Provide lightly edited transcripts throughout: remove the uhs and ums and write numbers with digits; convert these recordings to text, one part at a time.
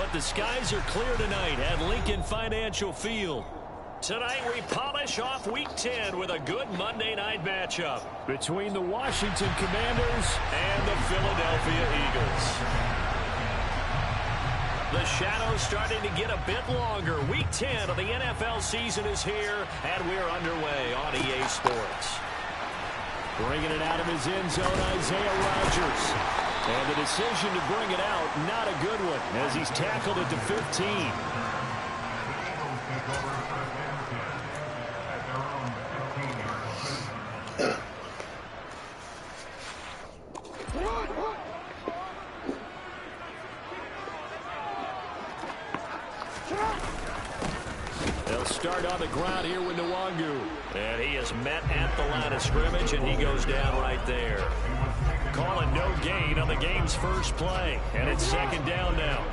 But the skies are clear tonight at Lincoln Financial Field. Tonight we polish off Week 10 with a good Monday night matchup between the Washington Commanders and the Philadelphia Eagles. The shadow's starting to get a bit longer. Week 10 of the NFL season is here, and we're underway on EA Sports. Bringing it out of his end zone, Isaiah Rodgers. And the decision to bring it out, not a good one, as he's tackled at the 15. They'll start on the ground here with Nwangu. And he is met at the line of scrimmage, and he goes down right there. Calling no gain on the game's first play. And it's second down now.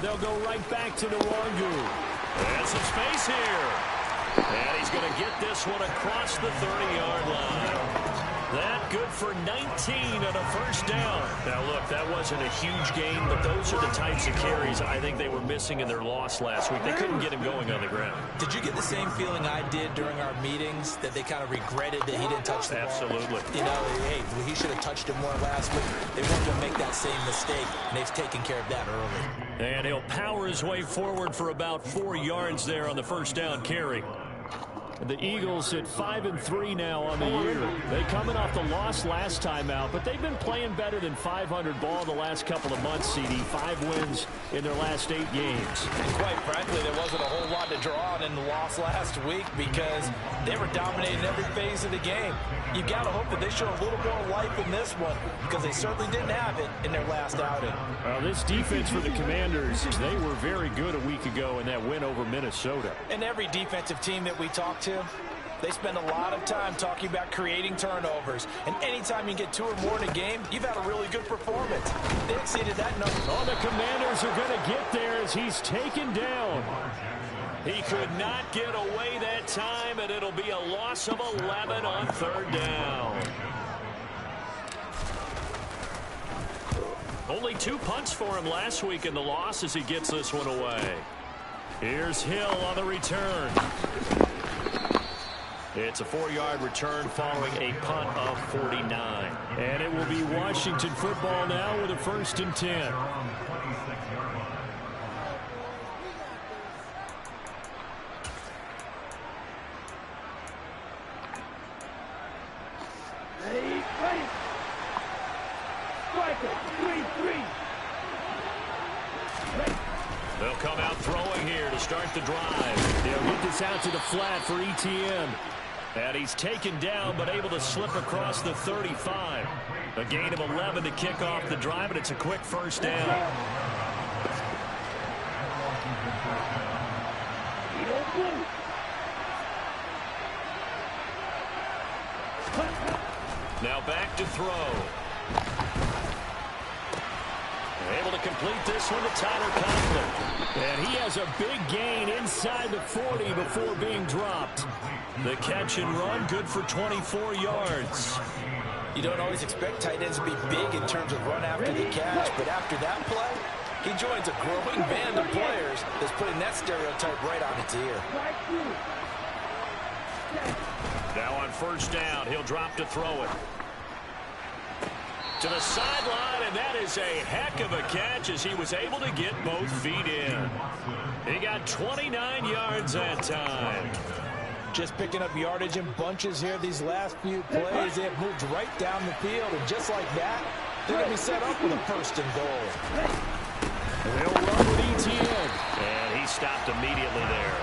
They'll go right back to Nwangu. There's some space here. And he's going to get this one across the 30-yard line. That good for 19 on a first down. Now, look, that wasn't a huge gain, but those are the types of carries I think they were missing in their loss last week. They couldn't get him going on the ground. Did you get the same feeling I did during our meetings, that they kind of regretted that he didn't touch the ball? Absolutely. You know, hey, he should have touched it more last week. They weren't going to make that same mistake, and they've taken care of that early. And he'll power his way forward for about 4 yards there on the first down carry. The Eagles at 5-3 now on the year. They coming off the loss last time out, but they've been playing better than 500 ball the last couple of months, CD. 5 wins in their last 8 games. And quite frankly, there wasn't a whole lot to draw on in the loss last week because they were dominating every phase of the game. You've got to hope that they show a little more life in this one because they certainly didn't have it in their last outing. Well, this defense for the Commanders, they were very good a week ago in that win over Minnesota. And every defensive team that we talk to, they spend a lot of time talking about creating turnovers. And anytime you get 2 or more in a game, you've had a really good performance. They exceeded that number. Oh, the Commanders are going to get there as he's taken down. He could not get away that time, and it'll be a loss of 11 on third down. Only 2 punts for him last week in the loss as he gets this one away. Here's Hill on the return. It's a 4-yard return following a punt of 49. And it will be Washington football now with a 1st and 10. They'll come out throwing here to start the drive. They'll get this out to the flat for ETN. And he's taken down but able to slip across the 35. A gain of 11 to kick off the drive, and it's a quick first down. Now back to throw. Able to complete this one to Tyler Conklin. And he has a big gain inside the 40 before being dropped. The catch and run, good for 24 yards. You don't always expect tight ends to be big in terms of run after the catch, but after that play, he joins a growing band of players that's putting that stereotype right on its ear. Now on first down, he'll drop to throw it. To the sideline, and that is a heck of a catch as he was able to get both feet in. He got 29 yards that time. Just picking up yardage in bunches here these last few plays. They have moved right down the field, and just like that, they're going to be set up with a 1st and goal. They'll run with ETN, and he stopped immediately there.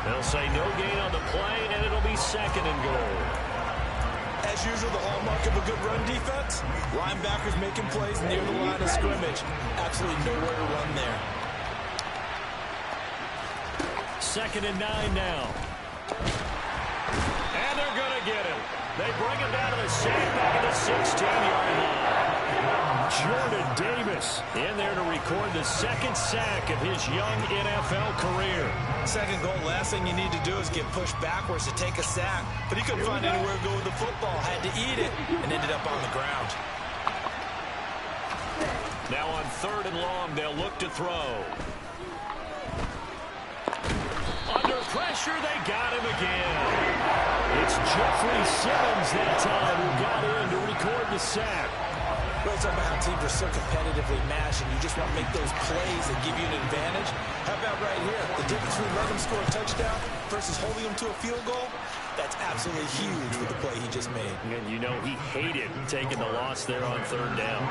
They'll say no gain on the play, and it'll be 2nd and goal. As usual, the hallmark of a good run defense, linebackers making plays near the line of scrimmage. Absolutely nowhere to run there. 2nd and 9 now. And they're going to get him. They bring him down to the sandbag at the 16-yard line. Jordan Davis in there to record the 2nd sack of his young NFL career. 2nd goal, last thing you need to do is get pushed backwards to take a sack. But he couldn't find anywhere to go with the football. Had to eat it and ended up on the ground. Now on 3rd and long, they'll look to throw. Under pressure, they got him again. It's Jeffrey Simmons that time who got in to record the sack. Well, it's about how teams are so competitively matched, and you just want to make those plays that give you an advantage. How about right here? The difference between letting them score a touchdown versus holding them to a field goal, that's absolutely huge with the play he just made. And you know he hated taking the loss there on 3rd down.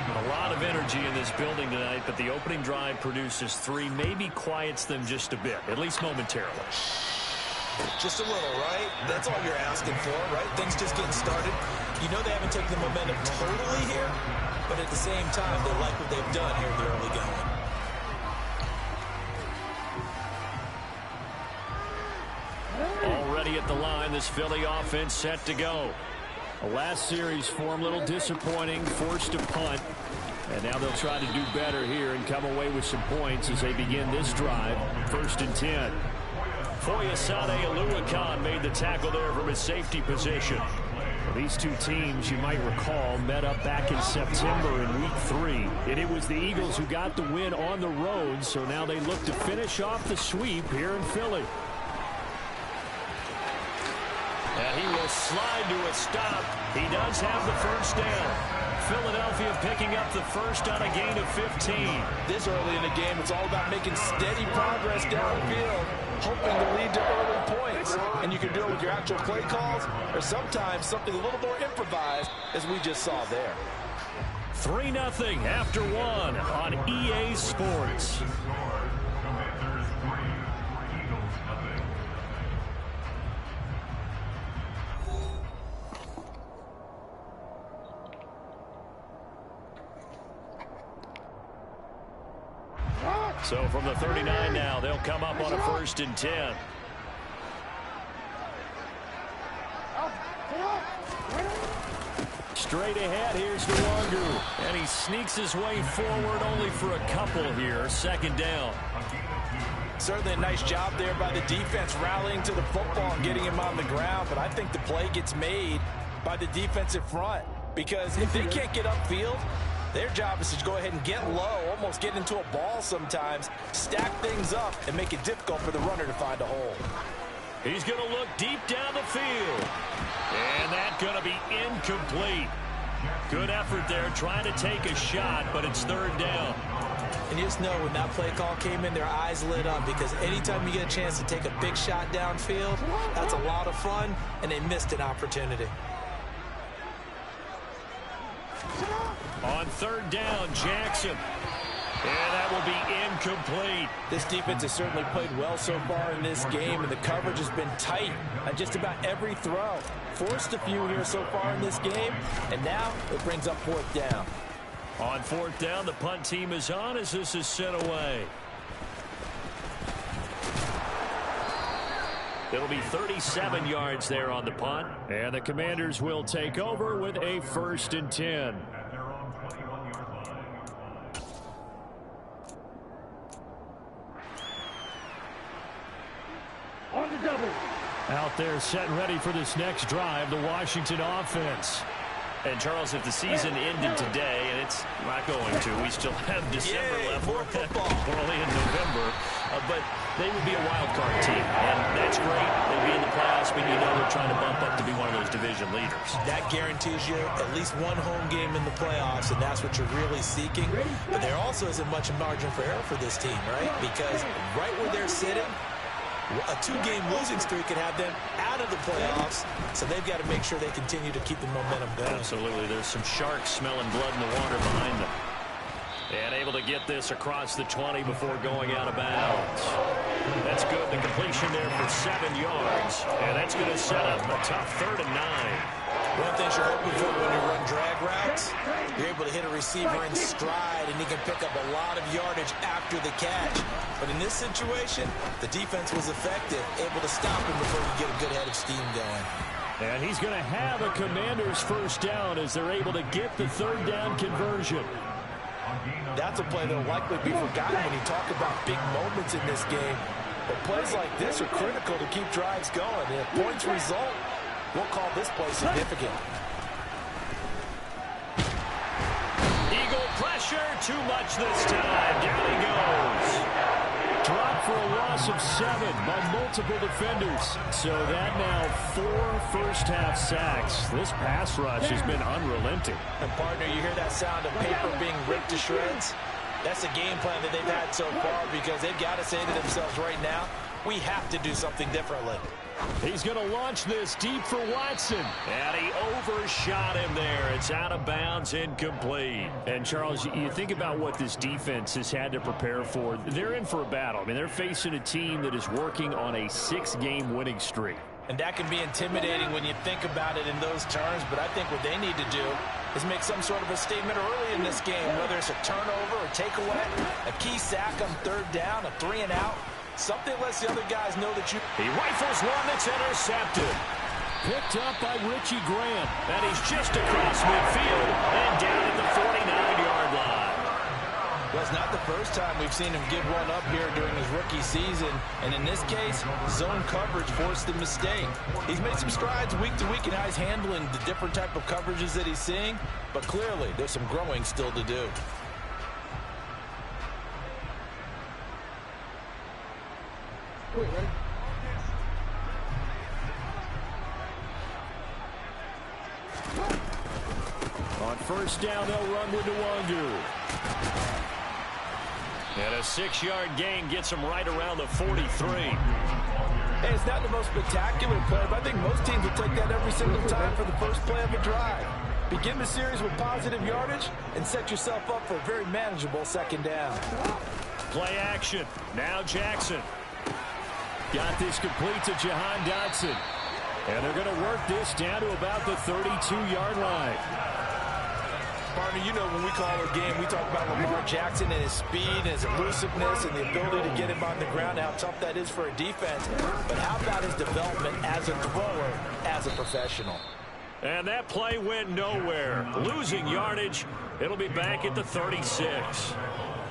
A lot of energy in this building tonight, but the opening drive produces 3, maybe quiets them just a bit, at least momentarily. Just a little, right? That's all you're asking for, right? Things just getting started. You know they haven't taken the momentum totally here, but at the same time, they like what they've done here in the early going. Already at the line, this Philly offense set to go. The last series for them, a little disappointing, forced to punt. And now they'll try to do better here and come away with some points as they begin this drive. 1st and 10. Foyesade Oluwakan made the tackle there from his safety position. Well, these two teams, you might recall, met up back in September in Week 3. And it was the Eagles who got the win on the road, so now they look to finish off the sweep here in Philly. And he will slide to a stop. He does have the 1st down. Philadelphia picking up the 1st on a gain of 15. This early in the game, it's all about making steady progress downfield, hoping to lead to early points. And you can do it with your actual play calls or sometimes something a little more improvised, as we just saw there. 3-0 after 1 on EA Sports. So from the 39 now, they'll come up on a 1st and 10. Straight ahead, here's Nwangu. And he sneaks his way forward only for a couple here. 2nd down. Certainly a nice job there by the defense rallying to the football and getting him on the ground. But I think the play gets made by the defensive front. Because if they can't get upfield, their job is to go ahead and get low, almost get into a ball sometimes, stack things up, and make it difficult for the runner to find a hole. He's going to look deep down the field. And that's going to be incomplete. Good effort there, trying to take a shot, but it's 3rd down. And you just know when that play call came in, their eyes lit up, because anytime you get a chance to take a big shot downfield, that's a lot of fun, and they missed an opportunity. On 3rd down, Jackson. And that will be incomplete. This defense has certainly played well so far in this game, and the coverage has been tight on just about every throw. Forced a few here so far in this game, and now it brings up 4th down. On 4th down, the punt team is on as this is sent away. It'll be 37 yards there on the punt, and the Commanders will take over with a 1st and 10. Out there set and ready for this next drive, the Washington offense. And, Charles, if the season ended today, and it's not going to, we still have December left. More football. We're only in November. But they would be a wild card team, and that's great. They'd be in the playoffs, but you know they're trying to bump up to be one of those division leaders. That guarantees you at least one home game in the playoffs, and that's what you're really seeking. But there also isn't much margin for error for this team, right? Because right where they're sitting, a 2-game losing streak could have them out of the playoffs, so they've got to make sure they continue to keep the momentum going. Absolutely. There's some sharks smelling blood in the water behind them. And able to get this across the 20 before going out of bounds. That's good. The completion there for 7 yards. And that's going to set up a tough 3rd and 9. One thing you're hoping for when you run drag routes, you're able to hit a receiver in stride, and he can pick up a lot of yardage after the catch. But in this situation, the defense was effective, able to stop him before you get a good head of steam going. And he's going to have a Commander's 1st down as they're able to get the 3rd down conversion. That's a play that will likely be forgotten when you talk about big moments in this game. But plays like this are critical to keep drives going. And if points result, we'll call this play significant. Eagle pressure. pressure. Too much this time. Down he goes. Dropped for a loss of 7 by multiple defenders. So that now 4 first-half sacks. This pass rush has been unrelenting. And, partner, you hear that sound of paper being ripped to shreds? That's the game plan that they've had so far because they've got to say to themselves right now, we have to do something differently. He's going to launch this deep for Watson. And he overshot him there. It's out of bounds, incomplete. And, Charles, you think about what this defense has had to prepare for. They're in for a battle. I mean, they're facing a team that is working on a 6-game winning streak. And that can be intimidating when you think about it in those terms, but I think what they need to do is make some sort of a statement early in this game, whether it's a turnover, a takeaway, a key sack on 3rd down, a 3-and-out. Something lets the other guys know that you... He rifles one that's intercepted. Picked up by Richie Graham. And he's just across midfield and down at the 49-yard line. Well, it's not the first time we've seen him give one up here during his rookie season. And in this case, zone coverage forced the mistake. He's made some strides week to week in how he's handling the different type of coverages that he's seeing. But clearly, there's some growing still to do. Wait, ready? On 1st down, they'll run with Nwangu. And a 6-yard gain gets him right around the 43. Hey, it's not the most spectacular play, but I think most teams will take that every single time for the first play of a drive. Begin the series with positive yardage and set yourself up for a very manageable 2nd down. Play action. Now Jackson. Got this complete to Jahan Dotson. And they're going to work this down to about the 32-yard line. Partner, you know when we call a game, we talk about Lamar Jackson and his speed and his elusiveness and the ability to get him on the ground, how tough that is for a defense. But how about his development as a thrower, as a professional? And that play went nowhere. Losing yardage. It'll be back at the 36.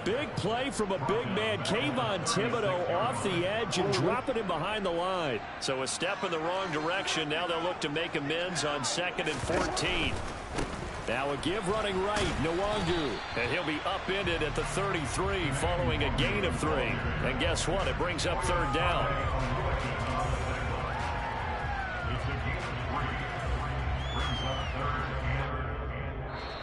Big play from a big man, Kayvon Thibodeau, off the edge and dropping him behind the line. So a step in the wrong direction. Now they'll look to make amends on 2nd and 14. Now a give running right, Nwangu. And he'll be upended at the 33 following a gain of 3. And guess what? It brings up 3rd down.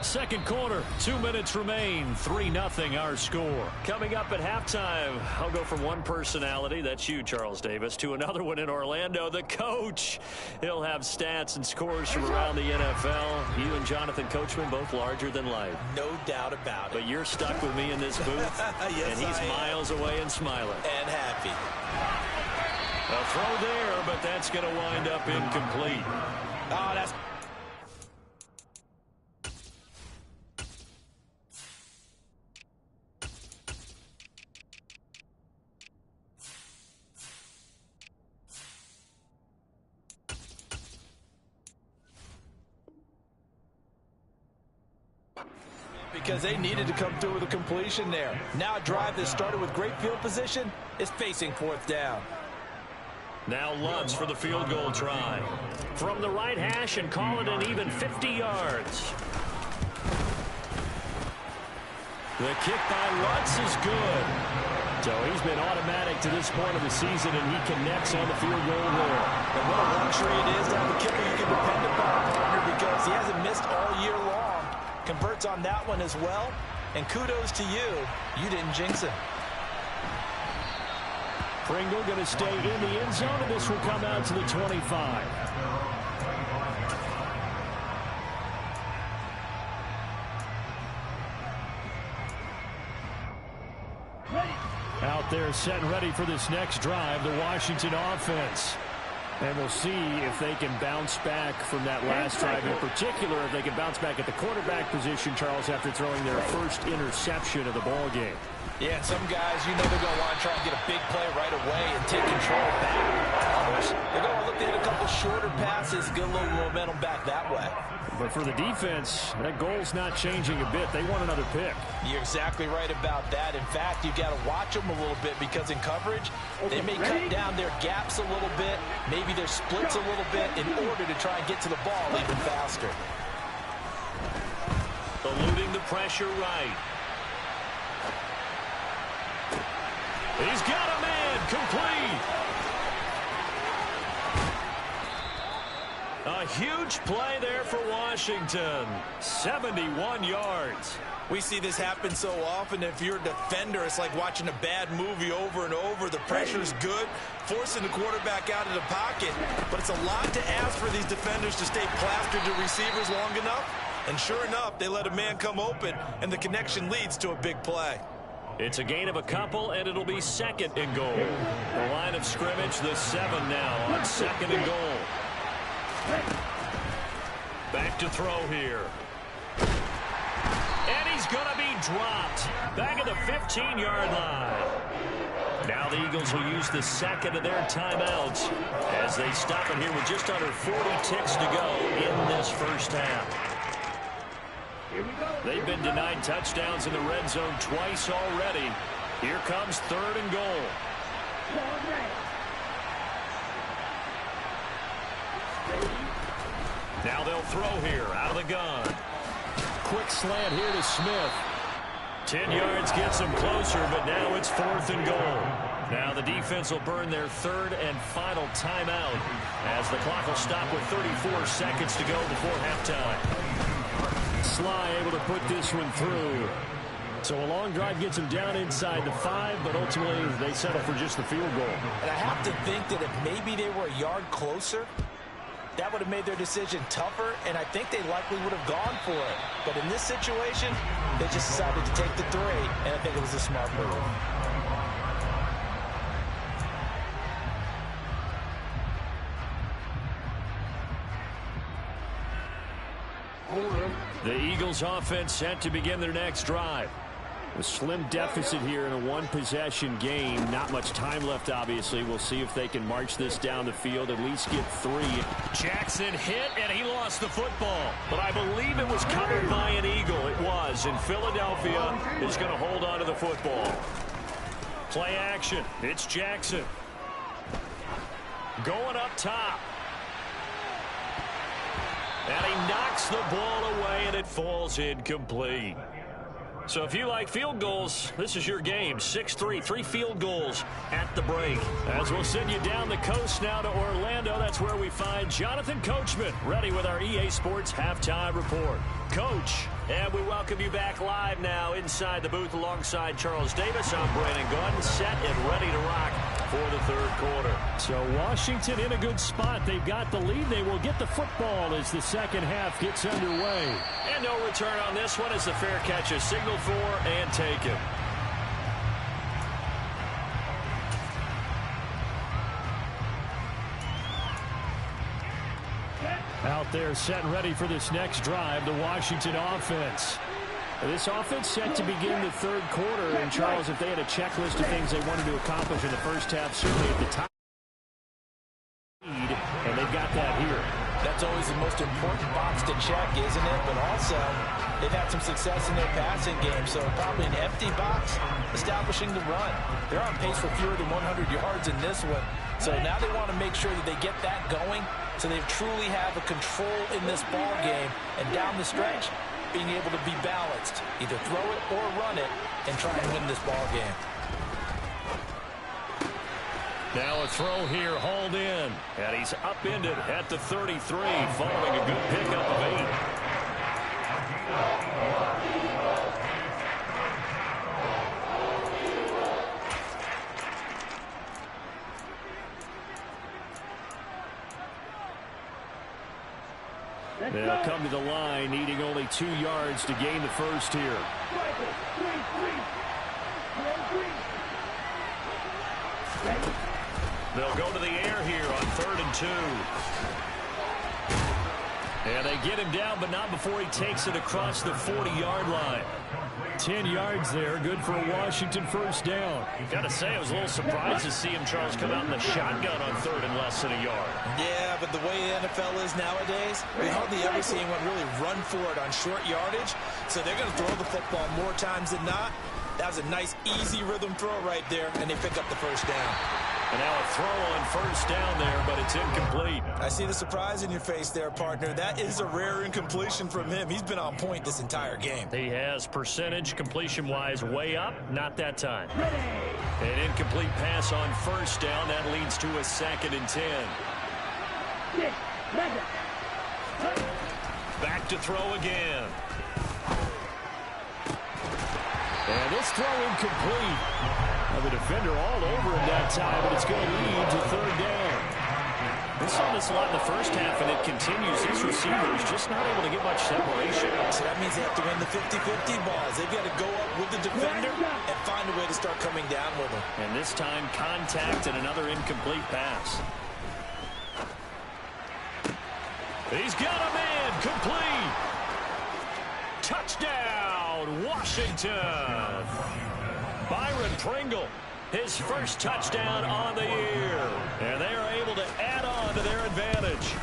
Second quarter, 2 minutes remain, 3-0 our score. Coming up at halftime, I'll go from one personality, that's you, Charles Davis, to another one in Orlando, the coach. He'll have stats and scores from around the NFL. You and Jonathan Coachman, both larger than life. No doubt about it. But you're stuck with me in this booth, yes, and he's miles away and smiling. And happy. A throw there, but that's going to wind up incomplete. Oh, that's... because they needed to come through with a completion there. Now a drive that started with great field position is facing 4th down. Now Lutz for the field goal try. From the right hash and call it an even 50 yards. The kick by Lutz is good. So he's been automatic to this point of the season, and he connects on the field goal there. And what a luxury it is to have a kicker you can depend upon, partner, because he hasn't missed all year long. Converts on that one as well. And kudos to you. You didn't jinx him. Pringle going to stay in the end zone, and this will come out to the 25. Out there set and ready for this next drive, the Washington offense. And we'll see if they can bounce back from that last drive. In particular, if they can bounce back at the quarterback position, Charles, after throwing their first interception of the ball game. Yeah, and some guys, you know they're going to want to try and get a big play right away and take control back. Others, they're going to look to hit a couple shorter passes, get a little momentum back that way. But for the defense, that goal's not changing a bit. They want another pick. You're exactly right about that. In fact, you've got to watch them a little bit because in coverage, they may cut down their gaps a little bit, maybe their splits a little bit in order to try and get to the ball even faster. Eluding the pressure right. He's got a man, complete. A huge play there for Washington. 71 yards. We see this happen so often. If you're a defender, it's like watching a bad movie over and over. The pressure's good, forcing the quarterback out of the pocket. But it's a lot to ask for these defenders to stay plastered to receivers long enough. And sure enough, they let a man come open, and the connection leads to a big play. It's a gain of a couple, and it'll be second and goal. The line of scrimmage, the 7 now on second and goal. Back to throw here. And he's going to be dropped. Back at the 15-yard line. Now the Eagles will use the second of their timeouts as they stop it here with just under 40 ticks to go in this first half. They've been denied touchdowns in the red zone twice already. Here comes third and goal. Now they'll throw here out of the gun. Quick slant here to Smith. 10 yards gets him closer, but now it's fourth and goal. Now the defense will burn their third and final timeout as the clock will stop with 34 seconds to go before halftime. Sly able to put this one through. So a long drive gets him down inside the 5, but ultimately they settle for just the field goal. And I have to think that if maybe they were a yard closer, that would have made their decision tougher, and I think they likely would have gone for it. But in this situation, they just decided to take the 3, and I think it was a smart move. The Eagles offense set to begin their next drive. A slim deficit here in a one-possession game. Not much time left, obviously. We'll see if they can march this down the field, at least get 3. Jackson hit, and he lost the football. But I believe it was covered by an Eagle. It was, and Philadelphia is going to hold on to the football. Play action. It's Jackson. Going up top. And he knocks the ball away, and it falls incomplete. So if you like field goals, this is your game. 6-3, 3 field goals at the break. As we'll send you down the coast now to Orlando, that's where we find Jonathan Coachman, ready with our EA Sports Halftime Report. Coach, and we welcome you back live now inside the booth alongside Charles Davis. I'm Brandon Gordon, set and ready to rock for the third quarter. So Washington in a good spot. They've got the lead. They will get the football as the second half gets underway. And no return on this one as the fair catch is signaled for and taken. Out there set and ready for this next drive, the Washington offense. This offense set to begin the third quarter. And, Charles, if they had a checklist of things they wanted to accomplish in the first half, certainly at the top. And they've got that here. That's always the most important box to check, isn't it? But also, they've had some success in their passing game, so probably an empty box establishing the run. They're on pace for fewer than 100 yards in this one. So now they want to make sure that they get that going so they truly have a control in this ball game. And down the stretch, being able to be balanced, either throw it or run it, and try and win this ball game. Now a throw here, hauled in, and he's upended at the 33, following a good pickup of 8. They'll come to the line, needing only 2 yards to gain the first here. They'll go to the air here on 3rd and 2. And they get him down, but not before he takes it across the 40-yard line. 10 yards there, good for a Washington first down. Got to say, I was a little surprised to see him, Charles, come out in the shotgun on 3rd and less than a yard. Yeah, but the way the NFL is nowadays, we hardly ever see anyone really run for it on short yardage. So they're going to throw the football more times than not. That was a nice, easy rhythm throw right there, and they pick up the first down. And now a throw on first down there, but it's incomplete. I see the surprise in your face there, partner. That is a rare incompletion from him. He's been on point this entire game. He has percentage completion-wise way up, not that time. An incomplete pass on first down. That leads to a 2nd and 10. Back to throw again. And this throw incomplete. The defender all over him that time, but it's going to lead to 3rd down. We saw this a lot in the first half, and it continues. These receivers just not able to get much separation. So that means they have to win the 50-50 balls. They've got to go up with the defender and find a way to start coming down with him. And this time, contact and another incomplete pass. He's got a man, complete. Touchdown, Washington. Byron Pringle, his first touchdown on the year. And they are able to add on to their advantage.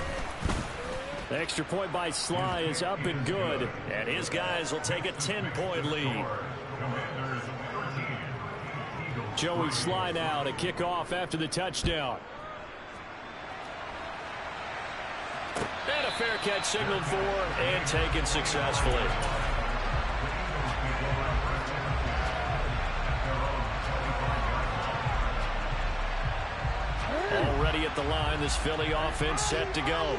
The extra point by Sly is up and good. And his guys will take a 10-point lead. Joey Sly now to kick off after the touchdown. And a fair catch signaled for and taken successfully. Already at the line, this Philly offense set to go.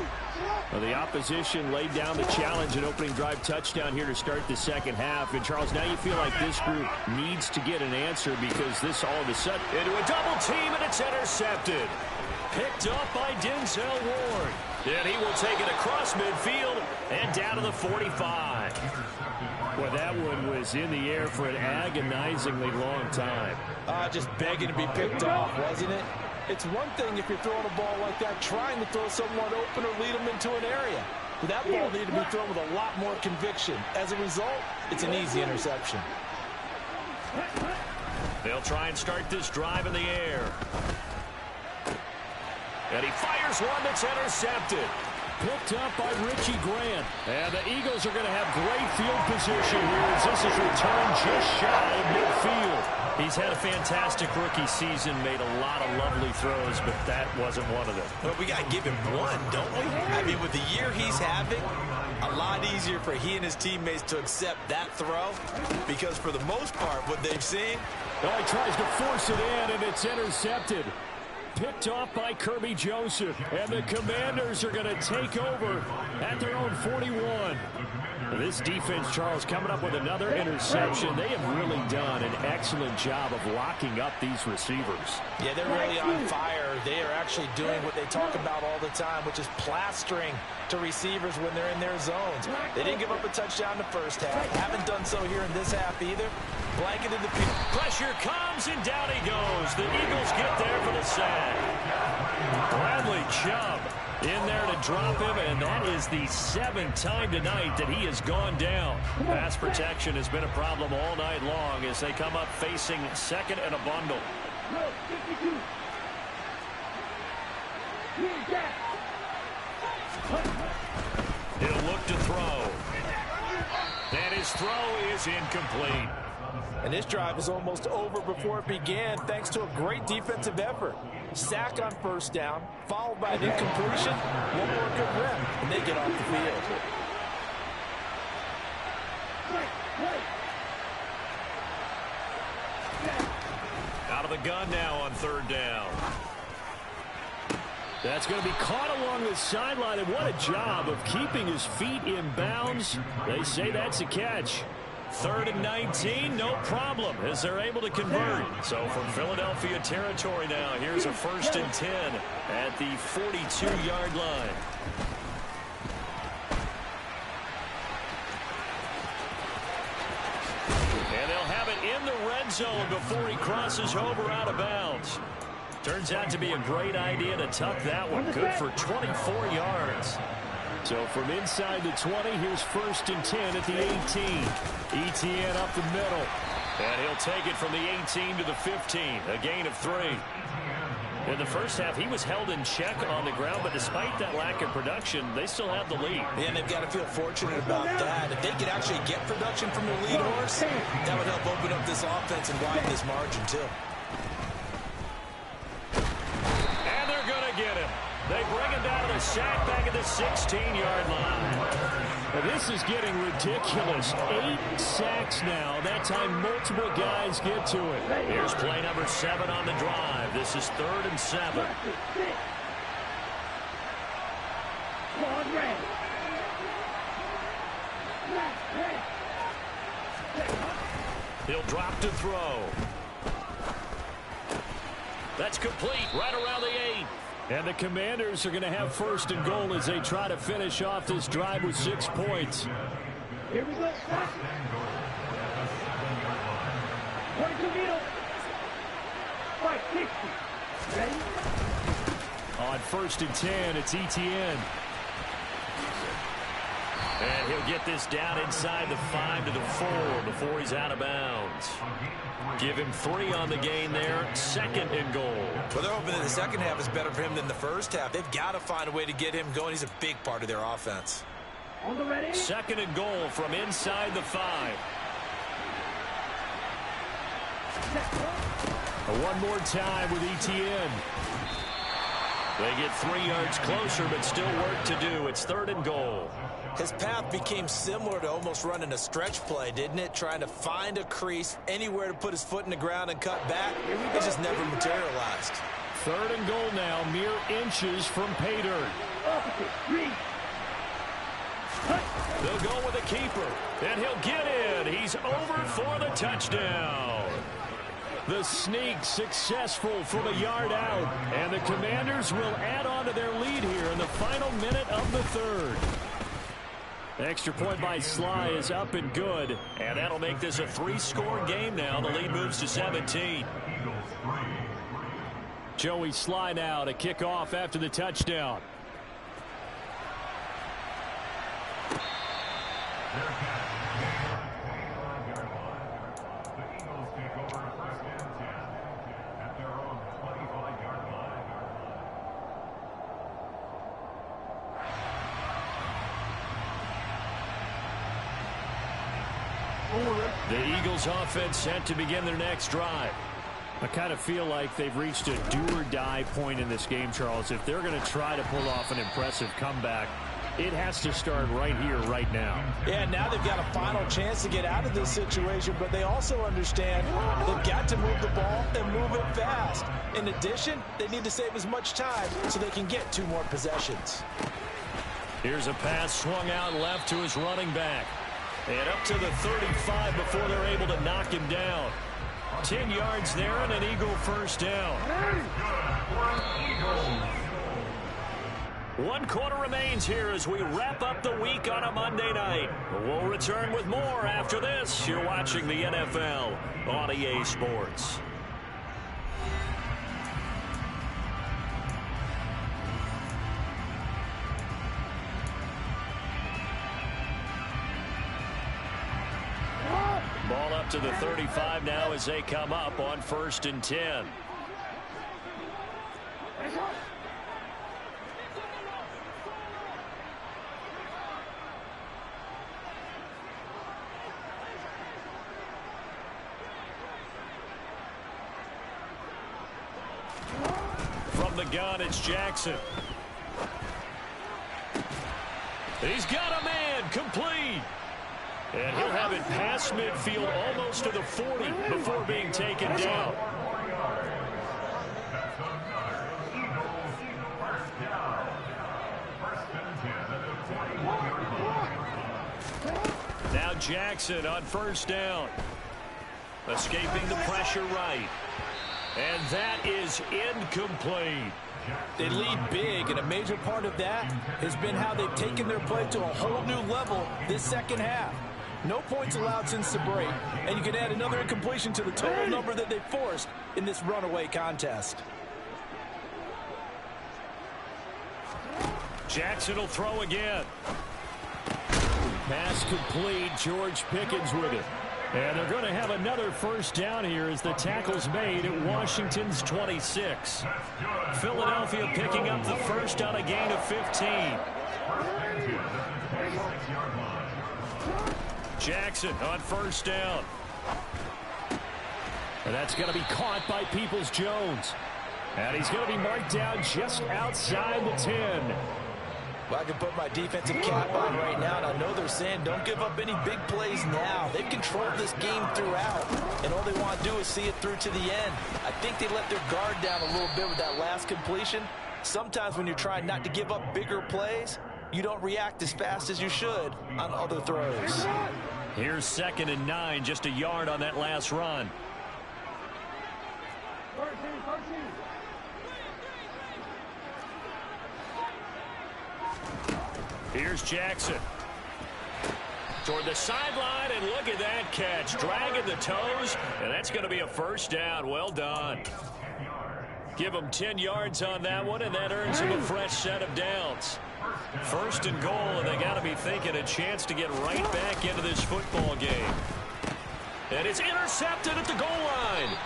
Well, the opposition laid down the challenge, an opening drive touchdown here to start the second half. And, Charles, now you feel like this group needs to get an answer because this all of a sudden into a double team, and it's intercepted. Picked up by Denzel Ward. And he will take it across midfield and down to the 45. Well, that one was in the air for an agonizingly long time. Just begging to be picked off, wasn't it? It's one thing if you're throwing a ball like that, trying to throw someone open or lead them into an area. But that ball needed to be thrown with a lot more conviction. As a result, it's an easy interception. They'll try and start this drive in the air. And he fires one that's intercepted. Picked up by Richie Grant. And the Eagles are going to have great field position here as this is returned just shy of midfield. He's had a fantastic rookie season, made a lot of lovely throws, but that wasn't one of them. Well, we got to give him one, don't we? I mean, with the year he's having, a lot easier for he and his teammates to accept that throw because for the most part, what they've seen. Well, he tries to force it in, and it's intercepted. Picked off by Kirby Joseph, and the Commanders are going to take over at their own 41. This defense, Charles, coming up with another interception. They have really done an excellent job of locking up these receivers. Yeah, they're really on fire. They are actually doing what they talk about all the time, which is plastering to receivers when they're in their zones. They didn't give up a touchdown in the first half. Haven't done so here in this half either. Blanketed the pressure comes, and down he goes. The Eagles get there for the sack. Bradley Chubb in there to drop him, and that is the 7th time tonight that he has gone down. Pass protection has been a problem all night long as they come up facing 2nd and a bundle. He'll look to throw. And his throw is incomplete. And this drive is almost over before it began thanks to a great defensive effort. Sack on first down, followed by an incompletion, one more good rep, and they get off the field. Out of the gun now on 3rd down. That's going to be caught along the sideline, and what a job of keeping his feet in bounds. They say that's a catch. 3rd and 19, no problem, as they're able to convert. So from Philadelphia territory now, here's a 1st and 10 at the 42-yard line. And they'll have it in the red zone before he crosses over out of bounds. Turns out to be a great idea to tuck that one. Good for 24 yards. So from inside the 20, here's 1st and 10 at the 18. Etienne up the middle. And he'll take it from the 18 to the 15, a gain of 3. In the first half, he was held in check on the ground, but despite that lack of production, they still have the lead. Yeah, and they've got to feel fortunate about that. If they could actually get production from their lead horse, that would help open up this offense and widen this margin, too. sack back at the 16-yard line. Well, this is getting ridiculous. 8 sacks now. That time multiple guys get to it. Here's play number 7 on the drive. This is 3rd and 7. He'll drop to throw. That's complete right around the 8. And the Commanders are going to have 1st and goal as they try to finish off this drive with 6 points. Here we go. 22 meters. 560. Ready? On 1st and 10, it's ETN. And he'll get this down inside the 5 to the 4 before he's out of bounds. Give him 3 on the gain there. 2nd and goal. Well, they're hoping that the second half is better for him than the first half. They've got to find a way to get him going. He's a big part of their offense. On the ready. 2nd and goal from inside the 5. One more time with ETN. They get 3 yards closer, but still work to do. It's 3rd and goal. His path became similar to almost running a stretch play, didn't it? Trying to find a crease, anywhere to put his foot in the ground and cut back. It just never materialized. 3rd and goal now, mere inches from pay dirt. They'll go with the keeper, and he'll get in. He's over for the touchdown. The sneak successful from a yard out, and the Commanders will add on to their lead here in the final minute of the 3rd. The extra point by Sly is up and good, and that'll make this a 3-score game now. The lead moves to 17. Joey Sly now to kick off after the touchdown. The Eagles offense set to begin their next drive. I kind of feel like they've reached a do-or-die point in this game, Charles. If they're going to try to pull off an impressive comeback, it has to start right here, right now. Yeah, now they've got a final chance to get out of this situation, but they also understand they've got to move the ball and move it fast. In addition, they need to save as much time so they can get 2 more possessions. Here's a pass swung out left to his running back. And up to the 35 before they're able to knock him down. 10 yards there and an Eagle first down. 1 quarter remains here as we wrap up the week on a Monday night. We'll return with more after this. You're watching the NFL on EA Sports. Ball up to the 35 now as they come up on 1st and 10. From the gun, it's Jackson. He's got a man, complete. And he'll have it past midfield almost to the 40 before being taken down. Now Jackson on 1st down. Escaping the pressure right. And that is incomplete. They lead big, and a major part of that has been how they've taken their play to a whole new level this second half. No points allowed since the break, and you can add another incompletion to the total number that they forced in this runaway contest. Jackson will throw again. Pass complete. George Pickens with it. And they're going to have another first down here as the tackle's made at Washington's 26. Philadelphia picking up the first on a gain of 15. Jackson on 1st down. And that's going to be caught by Peoples-Jones. And he's going to be marked down just outside the 10. Well, I can put my defensive cap on right now, and I know they're saying don't give up any big plays now. They've controlled this game throughout, and all they want to do is see it through to the end. I think they let their guard down a little bit with that last completion. Sometimes when you're trying not to give up bigger plays, you don't react as fast as you should on other throws. Here's 2nd and 9, just a yard on that last run. Here's Jackson. Toward the sideline, and look at that catch. Dragging the toes, and that's going to be a first down. Well done. Give them 10 yards on that one, and that earns them a fresh set of downs. 1st and goal, and they got to be thinking a chance to get right back into this football game. And it's intercepted at the goal line.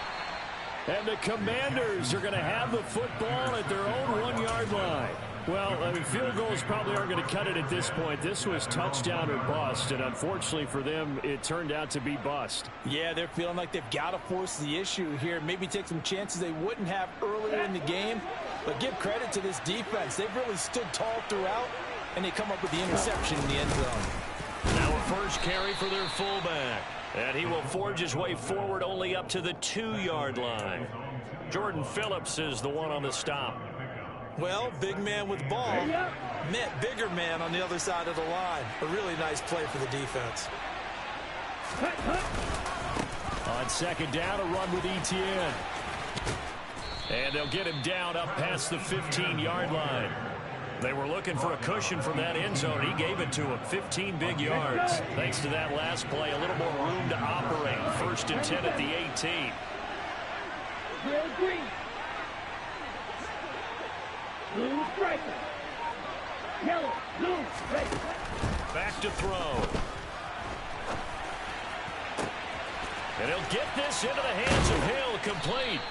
And the Commanders are going to have the football at their own 1-yard line. Well, I mean, field goals probably aren't going to cut it at this point. This was touchdown or bust, and unfortunately for them, it turned out to be bust. Yeah, they're feeling like they've got to force the issue here. Maybe take some chances they wouldn't have earlier in the game. But give credit to this defense. They've really stood tall throughout, and they come up with the interception in the end zone. Now a first carry for their fullback. And he will forge his way forward only up to the 2-yard line. Jordan Phillips is the one on the stop. Well, big man with the ball met bigger man on the other side of the line. A really nice play for the defense. On 2nd down, a run with Etienne. And they'll get him down up past the 15-yard line. They were looking for a cushion from that end zone. He gave it to him. 15 big yards. Thanks to that last play, a little more room to operate. 1st and 10 at the 18. Green. Blue striker. Yellow, blue, red. Back to throw. And he'll get this into the hands of Hill, complete.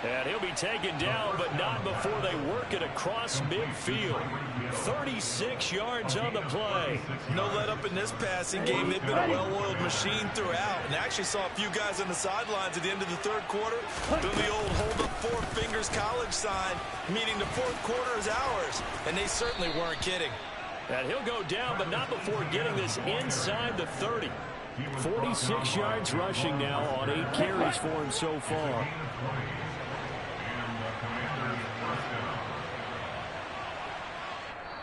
And he'll be taken down, but not before they work it across midfield. 36 yards on the play. No let up in this passing game. They've been a well-oiled machine throughout. And actually saw a few guys on the sidelines at the end of the 3rd quarter doing the old hold up 4 fingers college sign, meaning the 4th quarter is ours. And they certainly weren't kidding. And he'll go down, but not before getting this inside the 30. 46 yards rushing now on 8 carries for him so far.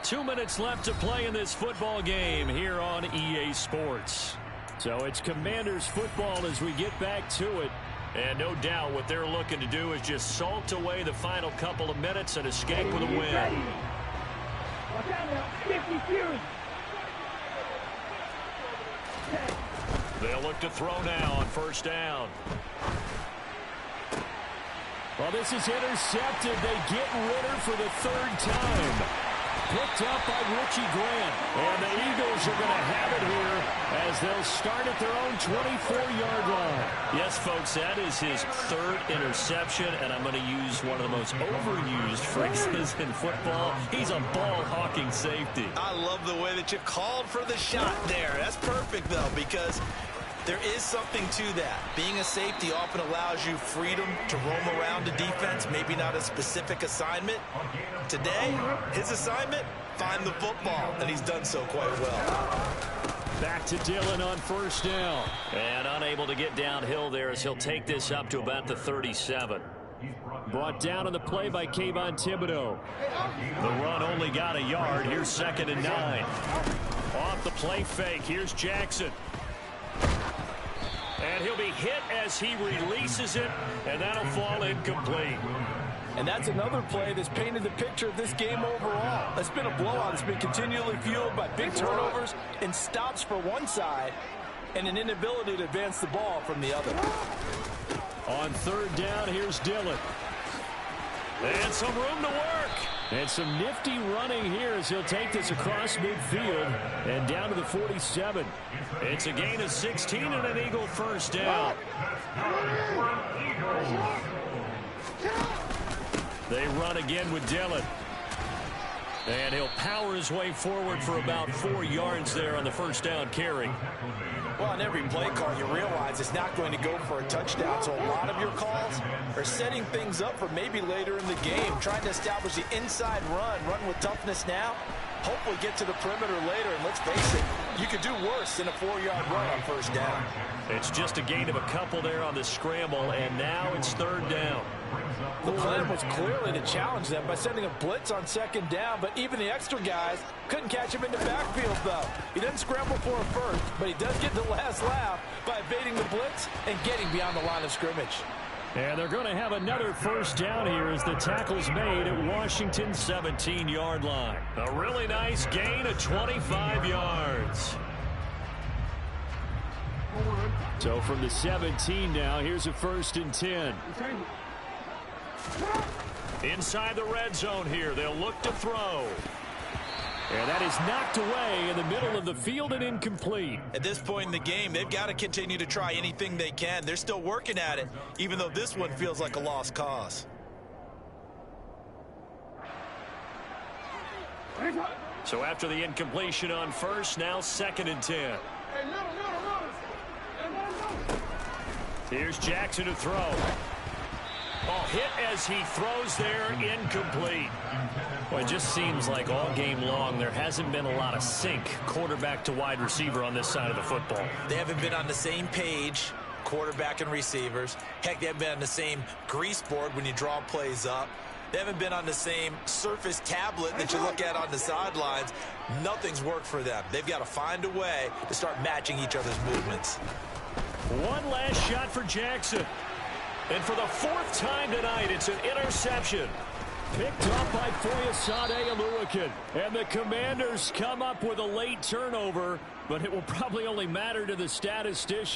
Two minutes left to play in this football game here on EA Sports. So it's Commanders football as we get back to it. And no doubt what they're looking to do is just salt away the final couple of minutes and escape with a win. Watch out now. 50 Fury. They'll look to throw now on 1st down. Well, this is intercepted. They get Ritter for the 3rd time. Picked up by Richie Grant. And the Eagles are going to have it here as they'll start at their own 24-yard line. Yes, folks, that is his 3rd interception, and I'm going to use one of the most overused phrases in football. He's a ball-hawking safety. I love the way that you called for the shot there. That's perfect, though, because there is something to that. Being a safety often allows you freedom to roam around the defense, maybe not a specific assignment. Today, his assignment, find the football, and he's done so quite well. Back to Dillon on 1st down. And unable to get downhill there as he'll take this up to about the 37. Brought down on the play by Kayvon Thibodeau. The run only got a yard. Here's 2nd and 9. Off the play fake. Here's Jackson. And he'll be hit as he releases it, and that'll fall incomplete. And that's another play that's painted the picture of this game overall. It's been a blowout. It's been continually fueled by big turnovers and stops for one side and an inability to advance the ball from the other. On 3rd down, here's Dillon. And some room to work. And some nifty running here as he'll take this across midfield and down to the 47. It's a gain of 16 and an Eagle 1st down. They run again with Dillon. And he'll power his way forward for about 4 yards there on the 1st down carry. Well, on every play call, you realize it's not going to go for a touchdown. So a lot of your calls are setting things up for maybe later in the game, trying to establish the inside run with toughness now, hopefully get to the perimeter later. And let's face it, you could do worse than a 4-yard run on first down. It's just a gain of a couple there on the scramble, and now it's third down. The plan was clearly to challenge them by sending a blitz on second down, but even the extra guys couldn't catch him in the backfield, though. He didn't scramble for a first, but he does get the last laugh by evading the blitz and getting beyond the line of scrimmage. And they're going to have another first down here as the tackle's made at Washington's 17-yard line. A really nice gain of 25 yards. So from the 17 now, here's a 1st and 10. Inside the red zone here, they'll look to throw. And that is knocked away in the middle of the field and incomplete. At this point in the game, they've got to continue to try anything they can. They're still working at it, even though this one feels like a lost cause. So after the incompletion on first, now 2nd and 10. Here's Jackson to throw. Oh, hit as he throws there, incomplete. Well, it just seems like all game long there hasn't been a lot of sync quarterback to wide receiver on this side of the football. They haven't been on the same page, quarterback and receivers. Heck, they haven't been on the same grease board when you draw plays up. They haven't been on the same surface tablet that you look at on the sidelines. Nothing's worked for them. They've got to find a way to start matching each other's movements. One last shot for Jackson. And for the 4th time tonight, it's an interception. Picked up by Foyesade Oluwakin. And the Commanders come up with a late turnover, but it will probably only matter to the statistician.